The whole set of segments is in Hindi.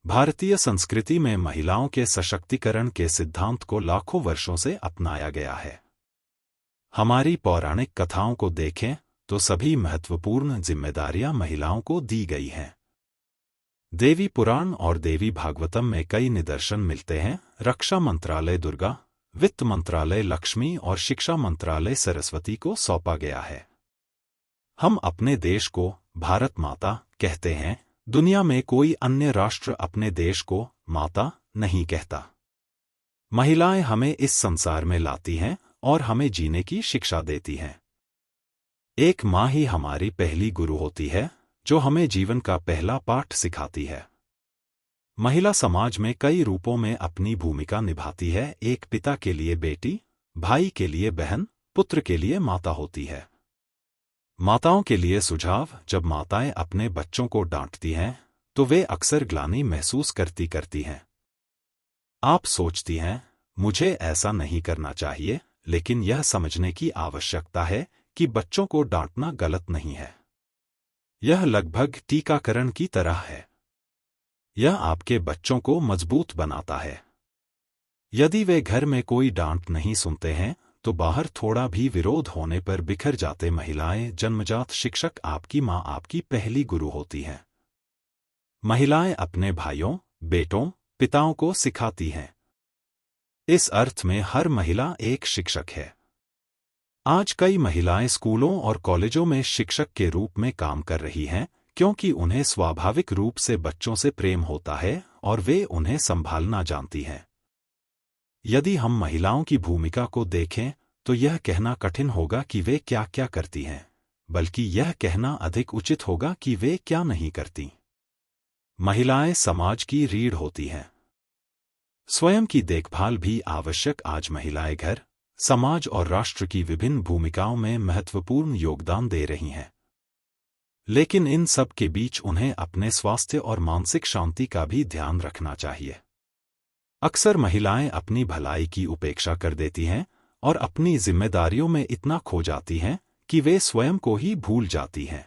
भारतीय संस्कृति में महिलाओं के सशक्तिकरण के सिद्धांत को लाखों वर्षों से अपनाया गया है। हमारी पौराणिक कथाओं को देखें तो सभी महत्वपूर्ण जिम्मेदारियां महिलाओं को दी गई हैं। देवी पुराण और देवी भागवतम में कई निदर्शन मिलते हैं। रक्षा मंत्रालय दुर्गा, वित्त मंत्रालय लक्ष्मी और शिक्षा मंत्रालय सरस्वती को सौंपा गया है। हम अपने देश को भारत माता कहते हैं। दुनिया में कोई अन्य राष्ट्र अपने देश को माता नहीं कहता। महिलाएं हमें इस संसार में लाती हैं और हमें जीने की शिक्षा देती हैं। एक माँ ही हमारी पहली गुरु होती है, जो हमें जीवन का पहला पाठ सिखाती है। महिला समाज में कई रूपों में अपनी भूमिका निभाती है। एक पिता के लिए बेटी, भाई के लिए बहन, पुत्र के लिए माता होती है। माताओं के लिए सुझाव: जब माताएं अपने बच्चों को डांटती हैं तो वे अक्सर ग्लानि महसूस करती हैं। आप सोचती हैं, मुझे ऐसा नहीं करना चाहिए, लेकिन यह समझने की आवश्यकता है कि बच्चों को डांटना गलत नहीं है। यह लगभग टीकाकरण की तरह है। यह आपके बच्चों को मजबूत बनाता है। यदि वे घर में कोई डांट नहीं सुनते हैं तो बाहर थोड़ा भी विरोध होने पर बिखर जाते। महिलाएं जन्मजात शिक्षक, आपकी मां आपकी पहली गुरु होती हैं। महिलाएं अपने भाइयों, बेटों, पिताओं को सिखाती हैं। इस अर्थ में हर महिला एक शिक्षक है। आज कई महिलाएं स्कूलों और कॉलेजों में शिक्षक के रूप में काम कर रही हैं, क्योंकि उन्हें स्वाभाविक रूप से बच्चों से प्रेम होता है और वे उन्हें संभालना जानती हैं। यदि हम महिलाओं की भूमिका को देखें तो यह कहना कठिन होगा कि वे क्या क्या करती हैं, बल्कि यह कहना अधिक उचित होगा कि वे क्या नहीं करती। महिलाएं समाज की रीढ़ होती हैं। स्वयं की देखभाल भी आवश्यक। आज महिलाएं घर, समाज और राष्ट्र की विभिन्न भूमिकाओं में महत्वपूर्ण योगदान दे रही हैं। लेकिन इन सब के बीच उन्हें अपने स्वास्थ्य और मानसिक शांति का भी ध्यान रखना चाहिए। अक्सर महिलाएं अपनी भलाई की उपेक्षा कर देती हैं और अपनी जिम्मेदारियों में इतना खो जाती हैं कि वे स्वयं को ही भूल जाती हैं।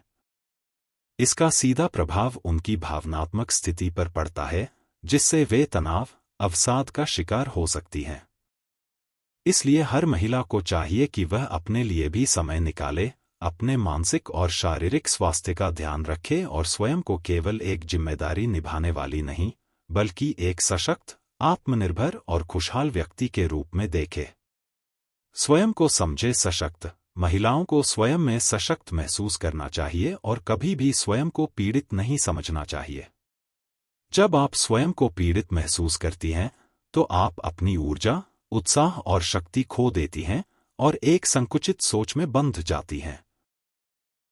इसका सीधा प्रभाव उनकी भावनात्मक स्थिति पर पड़ता है, जिससे वे तनाव, अवसाद का शिकार हो सकती हैं। इसलिए हर महिला को चाहिए कि वह अपने लिए भी समय निकाले, अपने मानसिक और शारीरिक स्वास्थ्य का ध्यान रखे और स्वयं को केवल एक जिम्मेदारी निभाने वाली नहीं, बल्कि एक सशक्त, आत्मनिर्भर और खुशहाल व्यक्ति के रूप में देखे। स्वयं को समझे। सशक्त महिलाओं को स्वयं में सशक्त महसूस करना चाहिए और कभी भी स्वयं को पीड़ित नहीं समझना चाहिए। जब आप स्वयं को पीड़ित महसूस करती हैं तो आप अपनी ऊर्जा, उत्साह और शक्ति खो देती हैं और एक संकुचित सोच में बंध जाती हैं।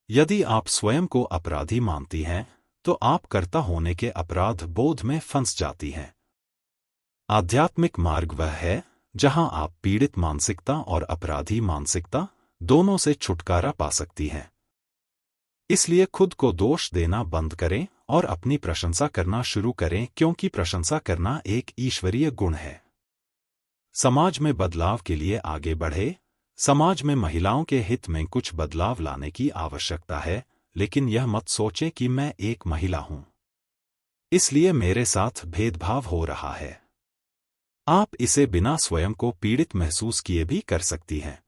यदि आप स्वयं को अपराधी मानती हैं तो आप कर्ता होने के अपराध बोध में फंस जाती हैं। आध्यात्मिक मार्ग वह है जहां आप पीड़ित मानसिकता और अपराधी मानसिकता दोनों से छुटकारा पा सकती हैं। इसलिए खुद को दोष देना बंद करें और अपनी प्रशंसा करना शुरू करें, क्योंकि प्रशंसा करना एक ईश्वरीय गुण है। समाज में बदलाव के लिए आगे बढ़े। समाज में महिलाओं के हित में कुछ बदलाव लाने की आवश्यकता है, लेकिन यह मत सोचें कि मैं एक महिला हूं, इसलिए मेरे साथ भेदभाव हो रहा है। आप इसे बिना स्वयं को पीड़ित महसूस किए भी कर सकती हैं।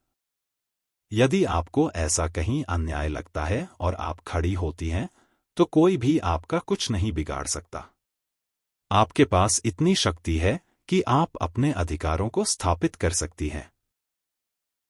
यदि आपको ऐसा कहीं अन्याय लगता है और आप खड़ी होती हैं, तो कोई भी आपका कुछ नहीं बिगाड़ सकता। आपके पास इतनी शक्ति है कि आप अपने अधिकारों को स्थापित कर सकती हैं।